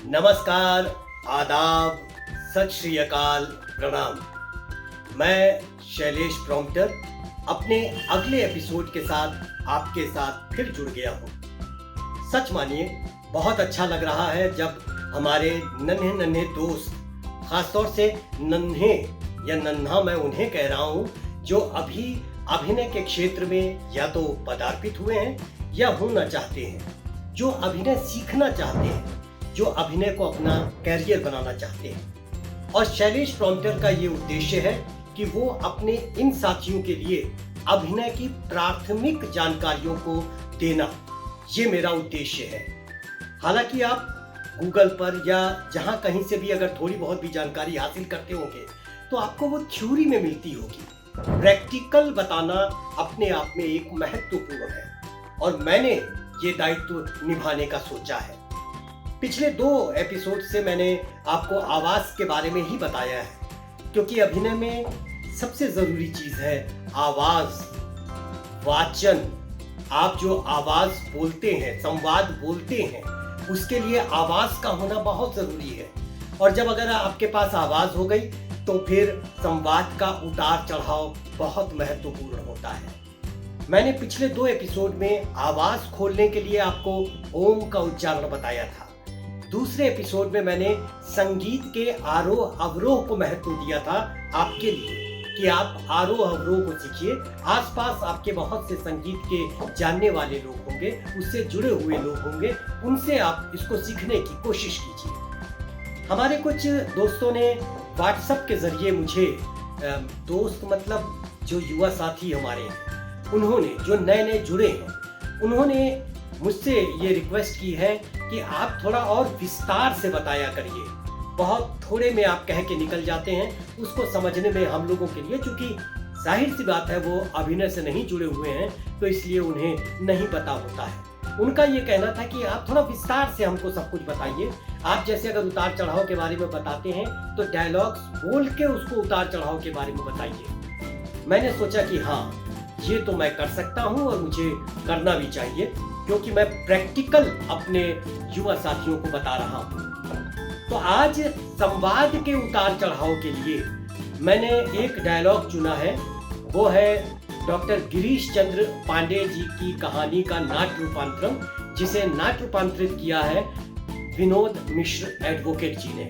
नमस्कार, आदाब, सत श्री अकाल, प्रणाम। मैं शैलेश प्रॉम्प्टर अपने अगले एपिसोड के साथ आपके साथ फिर जुड़ गया हूँ। सच मानिए बहुत अच्छा लग रहा है जब हमारे नन्हे नन्हे दोस्त, खासतौर से नन्हे या नन्हा मैं उन्हें कह रहा हूँ जो अभी अभिनय के क्षेत्र में या तो पदार्पित हुए हैं या होना चाहते हैं, जो अभिनय सीखना चाहते हैं, जो अभिनय को अपना कैरियर बनाना चाहते हैं। और शैलेश प्रॉम्प्टर का ये उद्देश्य है कि वो अपने इन साथियों के लिए अभिनय की प्राथमिक जानकारियों को देना, ये मेरा उद्देश्य है। हालांकि आप गूगल पर या जहां कहीं से भी अगर थोड़ी बहुत भी जानकारी हासिल करते होंगे तो आपको वो थ्योरी में मिलती होगी। प्रैक्टिकल बताना अपने आप में एक महत्वपूर्ण है और मैंने ये दायित्व निभाने का सोचा है। पिछले 2 एपिसोड से मैंने आपको आवाज के बारे में ही बताया है, क्योंकि अभिनय में सबसे जरूरी चीज है आवाज, वाचन। आप जो आवाज बोलते हैं, संवाद बोलते हैं, उसके लिए आवाज का होना बहुत जरूरी है। और जब अगर आपके पास आवाज हो गई तो फिर संवाद का उतार चढ़ाव बहुत महत्वपूर्ण होता है। मैंने पिछले 2 एपिसोड में आवाज खोलने के लिए आपको ओम का उच्चारण बताया था। दूसरे एपिसोड में मैंने संगीत के आरोह अवरोह को महत्व दिया था आपके लिए, कि आप आरोह अवरोह को सीखिए। आसपास आपके बहुत से संगीत के जानने वाले लोग होंगे, उससे जुड़े हुए लोग होंगे, उनसे आप इसको सीखने की कोशिश कीजिए। हमारे कुछ दोस्तों ने व्हाट्सएप के जरिए मुझे, दोस्त मतलब जो युवा साथी हमारे हैं, उन्होंने जो नए नए जुड़े हैं, उन्होंने मुझसे ये रिक्वेस्ट की है कि आप थोड़ा और विस्तार से बताया करिए। बहुत थोड़े में आप कह के निकल जाते हैं, उसको समझने में हम लोगों के लिए, चूंकि जाहिर सी बात है वो अभिनय से नहीं जुड़े हुए हैं तो इसलिए उन्हें नहीं पता होता है। उनका ये कहना था कि आप थोड़ा विस्तार से हमको सब कुछ बताइए। आप जैसे अगर उतार चढ़ाव के बारे में बताते हैं तो डायलॉग्स बोल के उसको उतार चढ़ाव के बारे में बताइए। मैंने सोचा कि हाँ, ये तो मैं कर सकता हूँ और मुझे करना भी चाहिए, क्योंकि मैं प्रैक्टिकल अपने युवा साथियों को बता रहा हूँ। तो आज संवाद के उतार चढ़ाव के लिए मैंने एक डायलॉग चुना है। वो है डॉक्टर गिरीश चंद्र पांडे जी की कहानी का नाट्य रूपांतरण, जिसे नाट्य रूपांतरित किया है विनोद मिश्र एडवोकेट जी ने।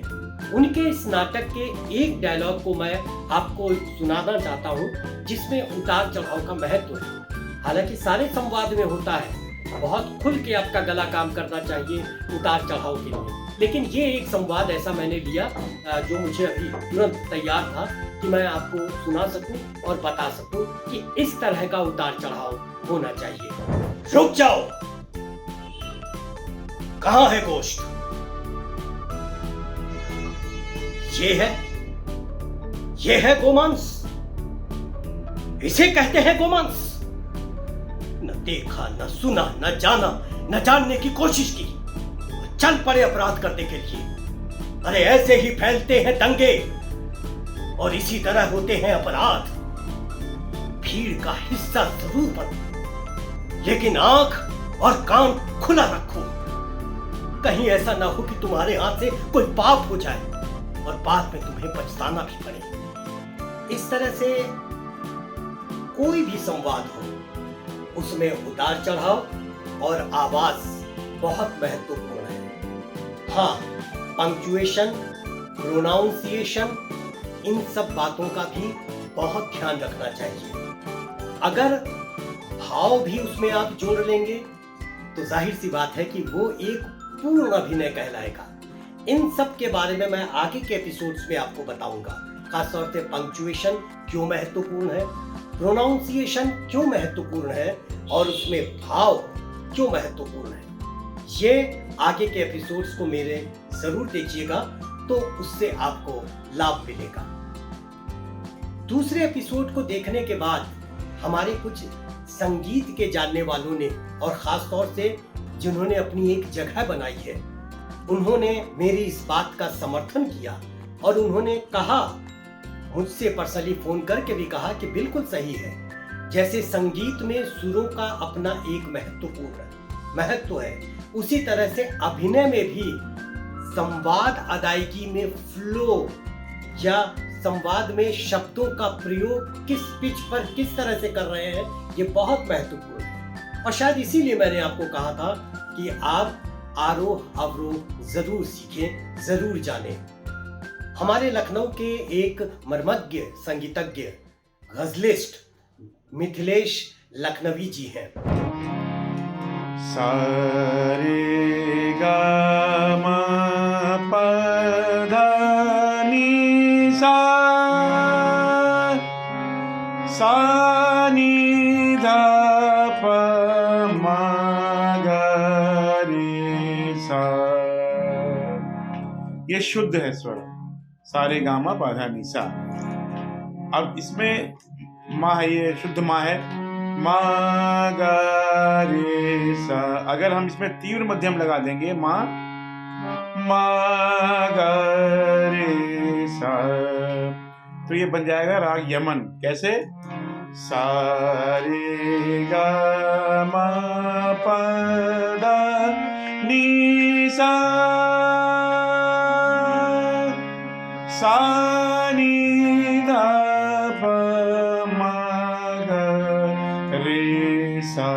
उनके इस नाटक के एक डायलॉग को मैं आपको सुनाना चाहता हूँ, जिसमें उतार चढ़ाव का महत्व है। हालांकि सारे संवाद में होता है, बहुत खुल के आपका गला काम करना चाहिए उतार चढ़ाव के लिए, लेकिन ये एक संवाद ऐसा मैंने लिया जो मुझे अभी तुरंत तैयार था कि मैं आपको सुना सकूं और बता सकूं कि इस तरह का उतार चढ़ाव होना चाहिए। रुक जाओ, कहां है गोश्त? ये है गोमांस, इसे कहते हैं गोमांस। न देखा, न सुना, न जाना, न जानने की कोशिश की, चल पड़े अपराध करने के लिए। अरे ऐसे ही फैलते हैं दंगे और इसी तरह होते हैं अपराध। भीड़ का हिस्सा जरूर बनो, लेकिन आंख और कान खुला रखो। कहीं ऐसा ना हो कि तुम्हारे हाथ से कोई पाप हो जाए और बाद में तुम्हें पछताना भी पड़े। इस तरह से कोई भी संवाद हो, उसमें उतार चढ़ाव और आवाज बहुत महत्वपूर्ण है। हाँ, पंक्चुएशन, प्रोनाउंसिएशन, इन सब बातों का भी बहुत ध्यान रखना चाहिए। अगर भाव भी उसमें आप जोड़ लेंगे तो जाहिर सी बात है कि वो एक पूर्ण अभिनय कहलाएगा। इन सब के बारे में मैं आगे के एपिसोड्स में आपको बताऊंगा। खासतौर से पंक्चुएशन क्यों महत्वपूर्ण है, प्रोनाउंसिएशन क्यों महत्वपूर्ण है और उसमें भाव क्यों महत्वपूर्ण है। ये आगे के एपिसोड्स को मेरे जरूर देखिएगा, तो उससे आपको लाभ मिलेगा। दूसरे एपिसोड को देखने के बाद हमारे कुछ संगीत के जानने वालों ने, और खास तौर से जिन्होंने अपनी एक जगह बनाई है, उन्होंने मेरी इस बात का समर्थन किया और उन्होंने कहा, मुझसे पर्सनली फोन करके भी कहा कि बिल्कुल सही है। जैसे संगीत में सुरों का अपना एक महत्वपूर्ण महत्व है, उसी तरह से अभिनय में भी संवाद अदायगी में फ्लो या संवाद में शब्दों का प्रयोग किस पिच पर किस तरह से कर रहे हैं, ये बहुत महत्वपूर्ण है। और शायद इसीलिए मैंने आपको कहा था कि आप आरोह अवरोह जरूर सीखें, जरूर जानें। हमारे लखनऊ के एक मर्मज्ञ संगीतज्ञ गजलिस्ट मिथिलेश लखनवी जी हैं। सारे गा मा पा धा नी सा, सा नी धा पा मा गा रे सा। ये शुद्ध है स्वर, सारे गामा पाधा निसा। अब इसमें मा है, ये शुद्ध मा है, मा गा रे सा। अगर हम इसमें तीव्र मध्यम लगा देंगे मा, मा गा रे सा, तो ये बन जाएगा राग यमन। कैसे? सा रे गा मा पा धा नी सा, सा नी धा पा मा गा रे सा।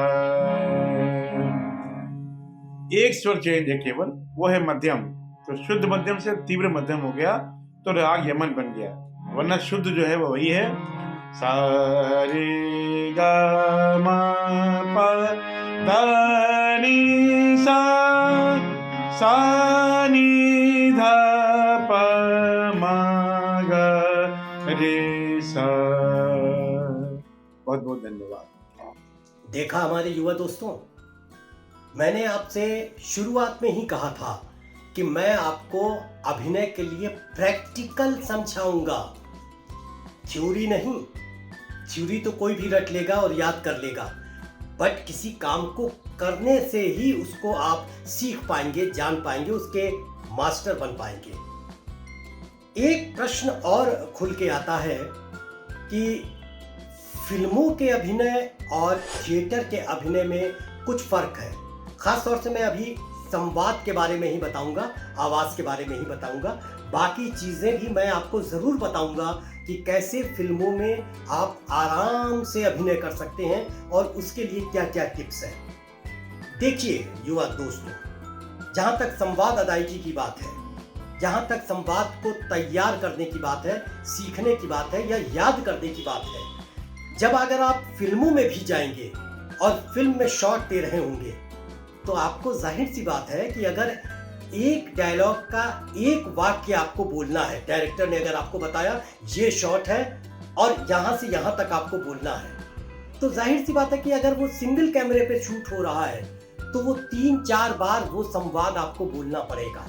एक स्वर चेंज है केवल, वो है मध्यम। तो शुद्ध मध्यम से तीव्र मध्यम हो गया तो राग यमन बन गया, वरना शुद्ध जो है वो वही है, सा रे गा मा पा धा नी सा, सा नी धा पा मा गा रे सा। बहुत बहुत धन्यवाद। देखा हमारे युवा दोस्तों, मैंने आपसे शुरुआत में ही कहा था कि मैं आपको अभिनय के लिए प्रैक्टिकल समझाऊंगा, थ्योरी नहीं। थ्योरी तो कोई भी रट लेगा और याद कर लेगा, बट किसी काम को करने से ही उसको आप सीख पाएंगे, जान पाएंगे, उसके मास्टर बन पाएंगे। एक प्रश्न और खुल के आता है कि फिल्मों के अभिनय और थिएटर के अभिनय में कुछ फर्क है। खास तौर से मैं अभी संवाद के बारे में ही बताऊंगा, आवाज के बारे में ही बताऊंगा। बाकी चीजें भी मैं आपको जरूर बताऊंगा कि कैसे फिल्मों में आप आराम से अभिनय कर सकते हैं और उसके लिए क्या क्या टिप्स हैं। देखिए युवा दोस्तों, जहां तक संवाद अदायगी की बात है, जहां तक संवाद को तैयार करने की बात है, सीखने की बात है या याद करने की बात है, जब अगर आप फिल्मों में भी जाएंगे और फिल्म में शॉट दे रहे होंगे तो आपको जाहिर सी बात है कि अगर एक डायलॉग का एक वाक्य आपको बोलना है, डायरेक्टर ने अगर आपको बताया ये शॉट है और यहां से यहां तक आपको बोलना है, तो जाहिर सी बात है कि अगर वो सिंगल कैमरे पे शूट हो रहा है तो वो 3-4 बार वो संवाद आपको बोलना पड़ेगा।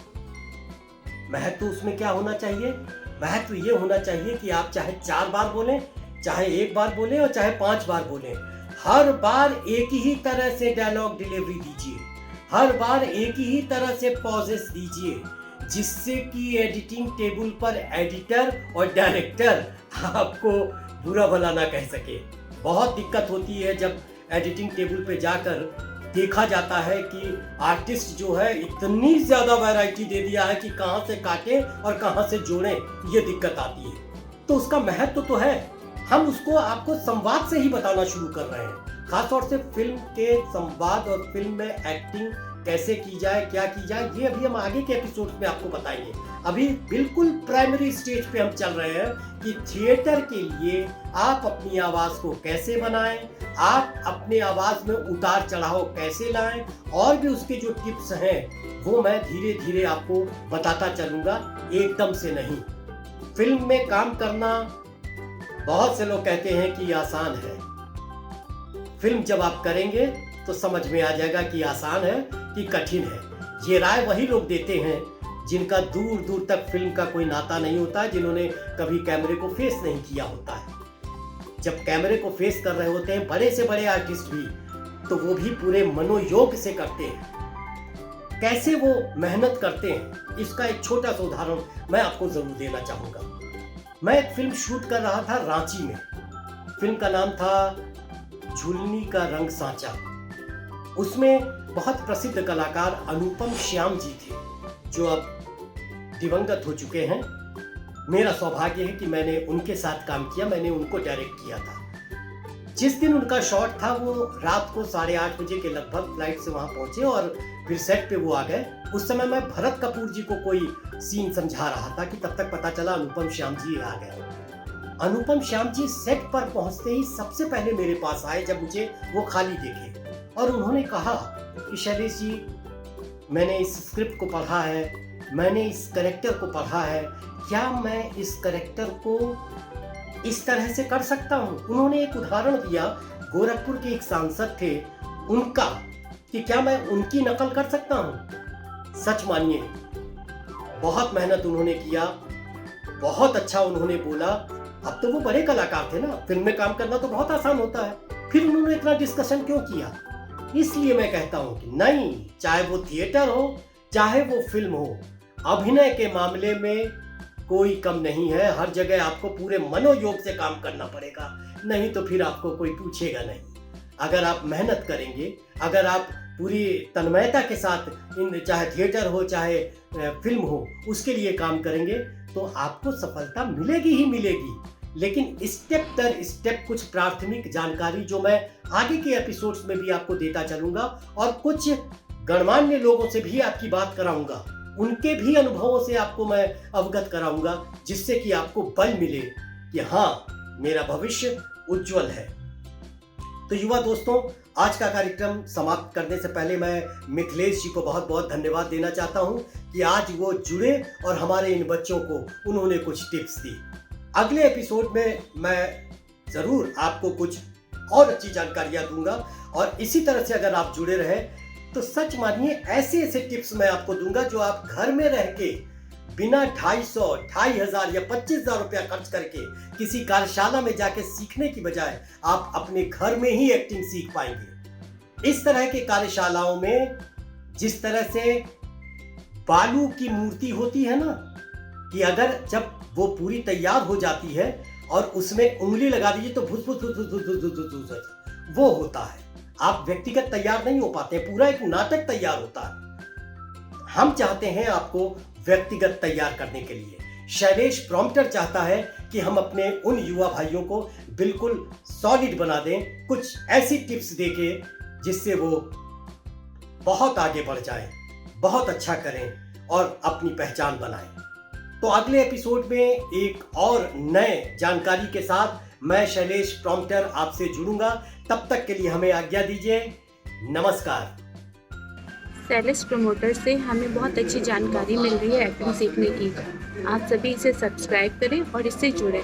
महत्व उसमें क्या होना चाहिए? महत्व ये होना चाहिए कि आप चाहे 4 बार बोलें, चाहे 1 बार बोलें और चाहे 5 बार बोलें, हर बार एक ही तरह से डायलॉग डिलीवरी दीजिए, हर बार एक ही तरह से पॉजेस दीजिए, जिससे कि एडिटिंग टेबल पर एडिटर और डायरेक्टर आपको बुरा भला ना कह सके। बहुत दिक्कत होती है जब एडिटिंग टेबल पे जाकर देखा जाता है कि आर्टिस्ट जो है इतनी ज्यादा वैरायटी दे दिया है कि कहां से काटें और कहां से जोड़ें, ये दिक्कत आती है। तो उसका महत्व तो है, हम उसको आपको संवाद से ही बताना शुरू कर रहे हैं। खासतौर से फिल्म के संवाद और फिल्म में एक्टिंग कैसे की जाए, क्या की जाए, ये अभी हम आगे के एपिसोड्स में आपको बताएंगे। अभी बिल्कुल प्राइमरी स्टेज पे हम चल रहे हैं कि थिएटर के लिए आप अपनी आवाज को कैसे बनाएं, आप अपने आवाज में उतार चढ़ाव कैसे लाएं, और भी उसके जो टिप्स हैं वो मैं धीरे धीरे आपको बताता चलूंगा, एकदम से नहीं। फिल्म में काम करना बहुत से लोग कहते हैं कि आसान है, फिल्म जब आप करेंगे तो समझ में आ जाएगा कि आसान है कि कठिन है। ये राय वही लोग देते हैं जिनका दूर दूर तक फिल्म का कोई नाता नहीं होता है, जिन्होंने कभी कैमरे को फेस नहीं किया होता है। जब कैमरे को फेस कर रहे होते हैं बड़े से बड़े आर्टिस्ट भी, तो वो भी पूरे मनोयोग से करते हैं। कैसे वो मेहनत करते हैं, इसका एक छोटा सा उदाहरण मैं आपको जरूर देना चाहूंगा। मैं एक फिल्म शूट कर रहा था रांची में। फिल्म का नाम था झुलनी का रंग सांचा। उसमें बहुत प्रसिद्ध कलाकार अनुपम श्याम जी थे, जो अब दिवंगत हो चुके हैं। मेरा सौभाग्य है कि मैंने उनके साथ काम किया, मैंने उनको डायरेक्ट किया था। जिस दिन उनका शॉट था वो रात को 8:30 बजे के लगभग फ्लाइट से वहां पहुंचे और फिर सेट पे वो आ गए। उस समय मैं भरत कपूर जी को कोई सीन समझा रहा था कि तब तक पता चला अनुपम श्याम जी आ गए। अनुपम श्याम जी सेट पर पहुंचते ही सबसे पहले मेरे पास आए जब मुझे वो खाली देखे, और उन्होंने कहा कि शैलेश जी, मैंने इस स्क्रिप्ट को पढ़ा है, मैंने इस कैरेक्टर को पढ़ा है, क्या मैं इस कैरेक्टर को इस तरह से कर सकता हूँ? उन्होंने एक उदाहरण दिया, गोरखपुर के एक सांसद थे उनका, कि क्या मैं उनकी नकल कर सकता हूँ? सच मानिए, बहुत मेहनत उन्होंने किया, बहुत अच्छा उन्होंने बोला। अब तो वो बड़े कलाकार थे ना, फिल्म में काम करना तो बहुत आसान होता है, फिर उन्होंने इतना डिस्कशन क्यों किया? इसलिए मैं कहता हूं कि नहीं, चाहे वो थिएटर हो चाहे वो फिल्म हो, अभिनय के मामले में कोई कम नहीं है। हर जगह आपको पूरे मनोयोग से काम करना पड़ेगा, नहीं तो फिर आपको कोई पूछेगा नहीं। अगर आप मेहनत करेंगे, अगर आप पूरी तन्मयता के साथ इन चाहे थिएटर हो चाहे फिल्म हो उसके लिए काम करेंगे तो आपको सफलता मिलेगी ही मिलेगी। लेकिन स्टेप दर स्टेप कुछ प्राथमिक जानकारी जो मैं आगे के एपिसोड्स में भी आपको देता चलूंगा, और कुछ गणमान्य लोगों से भी आपकी बात कराऊंगा, उनके भी अनुभवों से आपको मैं अवगत कराऊंगा, जिससे कि आपको बल मिले कि हाँ, मेरा भविष्य उज्जवल है। तो युवा दोस्तों, आज का कार्यक्रम समाप्त करने से पहले मैं मिथिलेश जी को बहुत बहुत धन्यवाद देना चाहता हूं कि आज वो जुड़े और हमारे इन बच्चों को उन्होंने कुछ टिप्स दी। अगले एपिसोड में मैं जरूर आपको कुछ और अच्छी जानकारियां दूंगा, और इसी तरह से अगर आप जुड़े रहे तो सच मानिए ऐसे ऐसे टिप्स मैं आपको दूंगा जो आप घर में रह के बिना 250, 2500 या 25,000 रुपया खर्च करके किसी कार्यशाला में जाके सीखने की बजाय आप अपने घर में ही एक्टिंग सीख पाएंगे। इस तरह के कार्यशालाओं में जिस तरह से बालू की मूर्ति होती है ना, कि अगर जब वो पूरी तैयार हो जाती है और उसमें उंगली लगा दीजिए तो भुस भुस भुस भुस भुस भुस भुस भुस भुस वो होता है। आप व्यक्तिगत तैयार नहीं हो पाते, पूरा एक नाटक तैयार होता है। हम चाहते हैं आपको व्यक्तिगत तैयार करने के लिए। शैलेश प्रॉम्प्टर चाहता है कि हम अपने उन युवा भाइयों को बिल्कुल सॉलिड बना दें, कुछ ऐसी टिप्स देके जिससे वो बहुत आगे बढ़ जाएं, बहुत अच्छा करें और अपनी पहचान बनाएं। तो अगले एपिसोड में एक और नए जानकारी के साथ मैं शैलेश प्रॉम्प्टर आपसे जुड़ूंगा। तब तक के लिए हमें आज्ञा दीजिए। नमस्कार। शैलेश प्रमोटर से हमें बहुत अच्छी जानकारी मिल रही है एक्टिंग सीखने की। आप सभी इसे सब्सक्राइब करें और इससे जुड़ें।